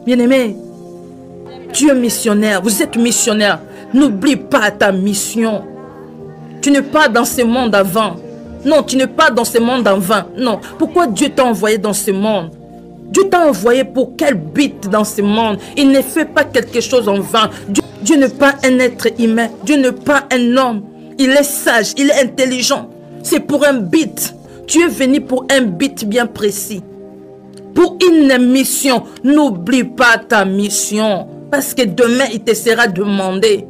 Bien-aimé, tu es missionnaire, vous êtes missionnaire. N'oublie pas ta mission. Tu n'es pas dans ce monde en vain. Non, tu n'es pas dans ce monde en vain. Non. Pourquoi Dieu t'a envoyé dans ce monde? Dieu t'a envoyé pour quel but dans ce monde? Il ne fait pas quelque chose en vain. Dieu n'est pas un être humain. Dieu n'est pas un homme. Il est sage, il est intelligent. C'est pour un but. Tu es venu pour un but bien précis. Pour une mission. N'oublie pas ta mission. Parce que demain, il te sera demandé.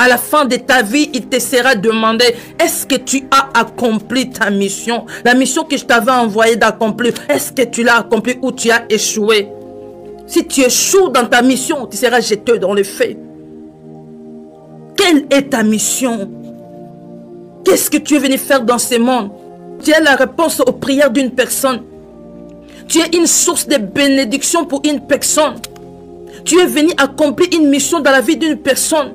À la fin de ta vie, il te sera demandé, est-ce que tu as accompli ta mission? La mission que je t'avais envoyée d'accomplir, est-ce que tu l'as accomplie ou tu as échoué? Si tu échoues dans ta mission, tu seras jeté dans le feu. Quelle est ta mission? Qu'est-ce que tu es venu faire dans ce monde? Tu es la réponse aux prières d'une personne. Tu es une source de bénédiction pour une personne. Tu es venu accomplir une mission dans la vie d'une personne.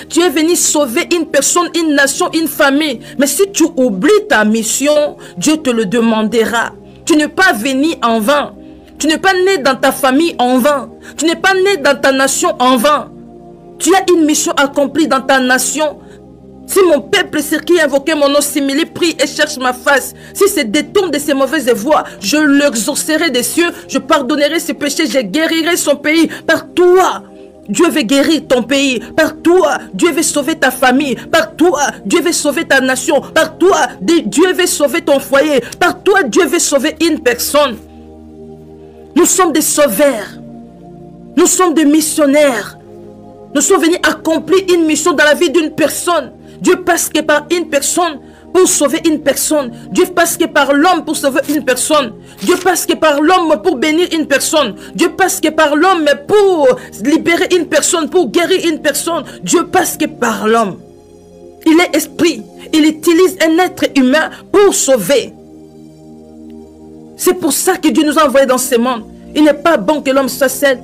Tu es venu sauver une personne, une nation, une famille. Mais si tu oublies ta mission, Dieu te le demandera. Tu n'es pas venu en vain. Tu n'es pas né dans ta famille en vain. Tu n'es pas né dans ta nation en vain. Tu as une mission accomplie dans ta nation. Si mon peuple qui invoquait mon nom s'humilie, prie et cherche ma face, si se détourne de ses mauvaises voies, je l'exaucerai des cieux, je pardonnerai ses péchés, je guérirai son pays. Par toi, Dieu veut guérir ton pays. Par toi, Dieu veut sauver ta famille. Par toi, Dieu veut sauver ta nation. Par toi, Dieu veut sauver ton foyer. Par toi, Dieu veut sauver une personne. Nous sommes des sauveurs. Nous sommes des missionnaires. Nous sommes venus accomplir une mission dans la vie d'une personne. Dieu passe que par une personne pour sauver une personne. Dieu passe que par l'homme pour sauver une personne. Dieu passe que par l'homme pour bénir une personne. Dieu passe que par l'homme pour libérer une personne, pour guérir une personne. Dieu passe que par l'homme. Il est esprit. Il utilise un être humain pour sauver. C'est pour ça que Dieu nous a envoyés dans ce monde. Il n'est pas bon que l'homme soit seul.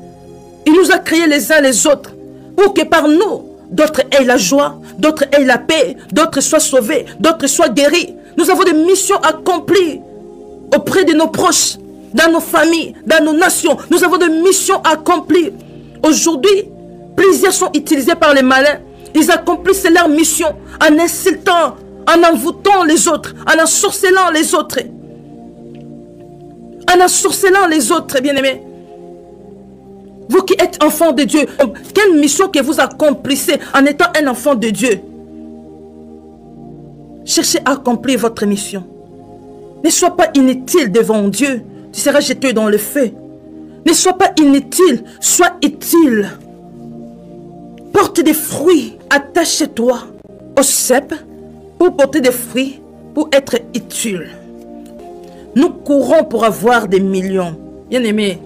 Il nous a créés les uns les autres pour que par nous, d'autres aient la joie, d'autres aient la paix, d'autres soient sauvés, d'autres soient guéris. Nous avons des missions accomplies auprès de nos proches, dans nos familles, dans nos nations. Nous avons des missions accomplies. Aujourd'hui, plusieurs sont utilisés par les malins. Ils accomplissent leur mission en insultant, en envoûtant les autres, en ensorcelant les autres. En ensorcelant les autres, bien-aimés. Vous qui êtes enfant de Dieu, quelle mission que vous accomplissez en étant un enfant de Dieu? Cherchez à accomplir votre mission. Ne sois pas inutile devant Dieu. Tu seras jeté dans le feu. Ne sois pas inutile, sois utile. Porte des fruits, attache-toi au cep pour porter des fruits, pour être utile. Nous courons pour avoir des millions. Bien-aimés,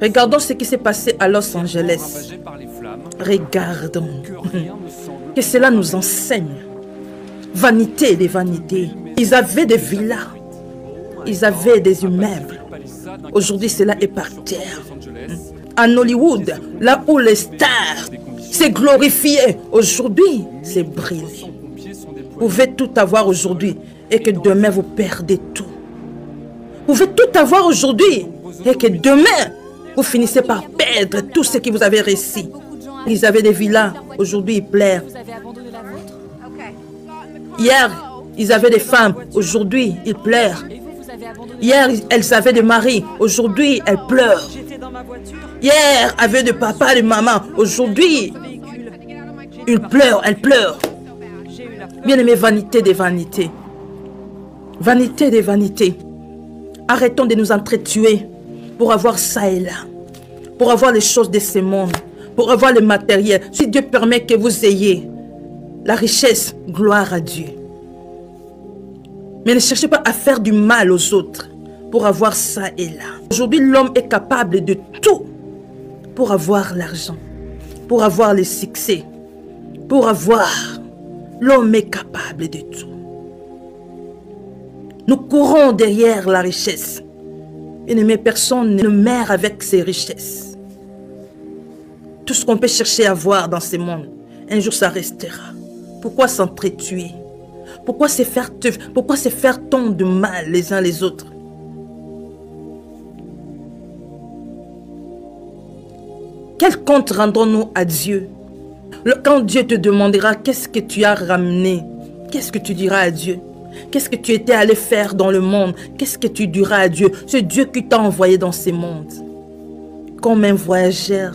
regardons ce qui s'est passé à Los Angeles. Regardons. Que cela nous enseigne. Vanité des vanités. Ils avaient des villas. Ils avaient des immeubles. Aujourd'hui, cela est par terre. En Hollywood, là où les stars s'est glorifié, aujourd'hui, c'est brisé. Vous pouvez tout avoir aujourd'hui et que demain, vous perdez tout. Vous pouvez tout avoir aujourd'hui et que demain, vous finissez par perdre tout ce que vous avez réussi. Ils avaient des villas, aujourd'hui ils pleurent. Hier, ils avaient des femmes, aujourd'hui ils pleurent. Hier, elles avaient des maris, aujourd'hui elles pleurent. Hier, avaient de papa, de maman, aujourd'hui ils pleurent, elles pleurent. Bien-aimés, vanité des vanités. Vanité des vanités. Arrêtons de nous entretuer pour avoir ça et là, pour avoir les choses de ce monde, pour avoir le matériel. Si Dieu permet que vous ayez la richesse, gloire à Dieu. Mais ne cherchez pas à faire du mal aux autres pour avoir ça et là. Aujourd'hui, l'homme est capable de tout pour avoir l'argent, pour avoir le succès, pour avoir. L'homme est capable de tout. Nous courons derrière la richesse. Bien-aimé, personne ne meurt avec ses richesses. Tout ce qu'on peut chercher à voir dans ce monde, un jour ça restera. Pourquoi s'entretuer? Pourquoi se faire tant de mal les uns les autres? Quel compte rendons-nous à Dieu? Quand Dieu te demandera qu'est-ce que tu as ramené, qu'est-ce que tu diras à Dieu? Qu'est-ce que tu étais allé faire dans le monde? Qu'est-ce que tu diras à Dieu? C'est Dieu qui t'a envoyé dans ces mondes. Comme un voyageur,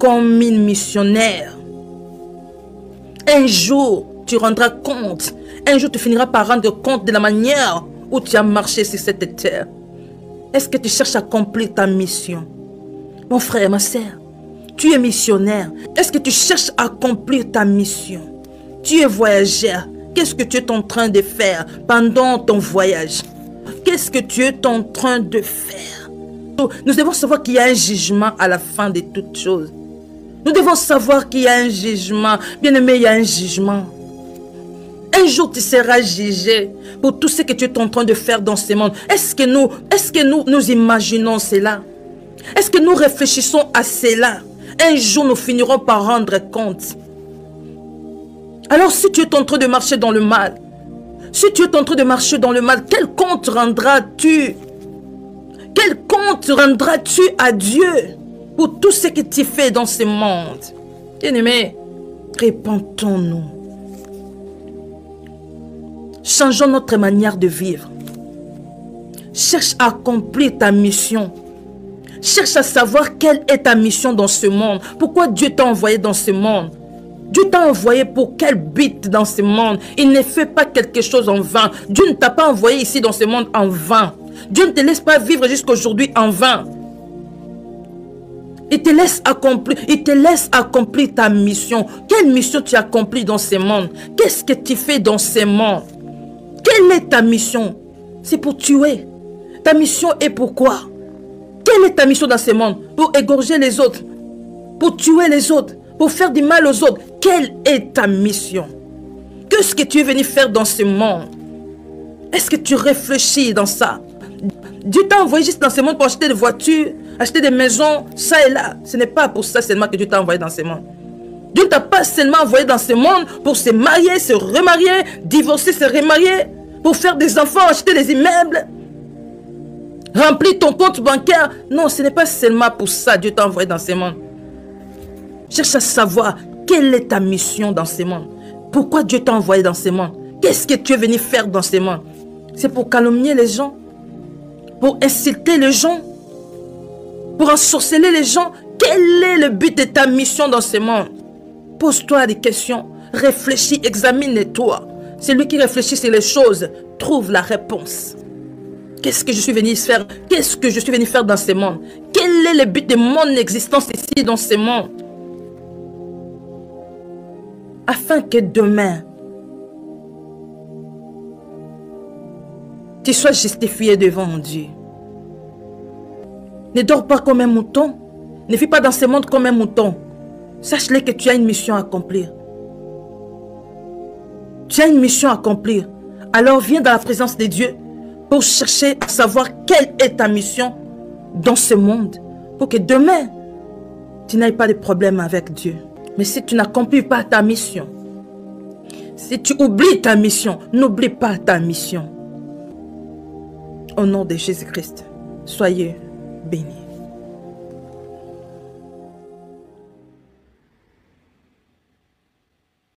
comme une missionnaire. Un jour, tu rendras compte. Un jour, tu finiras par rendre compte de la manière où tu as marché sur cette terre. Est-ce que tu cherches à accomplir ta mission? Mon frère, ma sœur, tu es missionnaire. Est-ce que tu cherches à accomplir ta mission? Tu es voyageur. Qu'est-ce que tu es en train de faire pendant ton voyage? Qu'est-ce que tu es en train de faire? Nous devons savoir qu'il y a un jugement à la fin de toutes choses. Nous devons savoir qu'il y a un jugement. Bien-aimé, il y a un jugement. Un jour, tu seras jugé pour tout ce que tu es en train de faire dans ce monde. Est-ce que nous imaginons cela? Est-ce que nous réfléchissons à cela? Un jour, nous finirons par rendre compte. Alors, si tu es en train de marcher dans le mal, quel compte rendras-tu? Quel compte rendras-tu à Dieu pour tout ce que tu fais dans ce monde? Bien-aimés, répentons-nous. Changeons notre manière de vivre. Cherche à accomplir ta mission. Cherche à savoir quelle est ta mission dans ce monde. Pourquoi Dieu t'a envoyé dans ce monde? Dieu t'a envoyé pour quel but dans ce monde? Il ne fait pas quelque chose en vain. Dieu ne t'a pas envoyé ici dans ce monde en vain. Dieu ne te laisse pas vivre jusqu'à aujourd'hui en vain. Il te laisse accomplir ta mission. Quelle mission tu accomplis dans ce monde? Qu'est-ce que tu fais dans ce monde? Quelle est ta mission? C'est pour tuer. Ta mission est pourquoi? Quelle est ta mission dans ce monde? Pour égorger les autres, pour tuer les autres, pour faire du mal aux autres. Quelle est ta mission? Qu'est-ce que tu es venu faire dans ce monde? Est-ce que tu réfléchis dans ça? Dieu t'a envoyé juste dans ce monde pour acheter des voitures, acheter des maisons, ça et là. Ce n'est pas pour ça seulement que Dieu t'a envoyé dans ce monde. Dieu ne t'a pas seulement envoyé dans ce monde pour se marier, se remarier, divorcer, se remarier, pour faire des enfants, acheter des immeubles, remplir ton compte bancaire. Non, ce n'est pas seulement pour ça que Dieu t'a envoyé dans ce monde. Cherche à savoir quelle est ta mission dans ce monde. Pourquoi Dieu t'a envoyé dans ce monde? Qu'est-ce que tu es venu faire dans ce monde? C'est pour calomnier les gens? Pour insulter les gens? Pour ensorceler les gens? Quel est le but de ta mission dans ce monde? Pose-toi des questions. Réfléchis, examine-toi. Celui qui réfléchit sur les choses trouve la réponse. Qu'est-ce que je suis venu faire? Qu'est-ce que je suis venu faire dans ce monde? Quel est le but de mon existence ici dans ce monde? Afin que demain, tu sois justifié devant Dieu. Ne dors pas comme un mouton. Ne vis pas dans ce monde comme un mouton. Sache-le que tu as une mission à accomplir. Tu as une mission à accomplir. Alors viens dans la présence de Dieu pour chercher à savoir quelle est ta mission dans ce monde. Pour que demain, tu n'aies pas de problème avec Dieu. Mais si tu n'accomplis pas ta mission, si tu oublies ta mission, n'oublie pas ta mission. Au nom de Jésus-Christ, soyez bénis.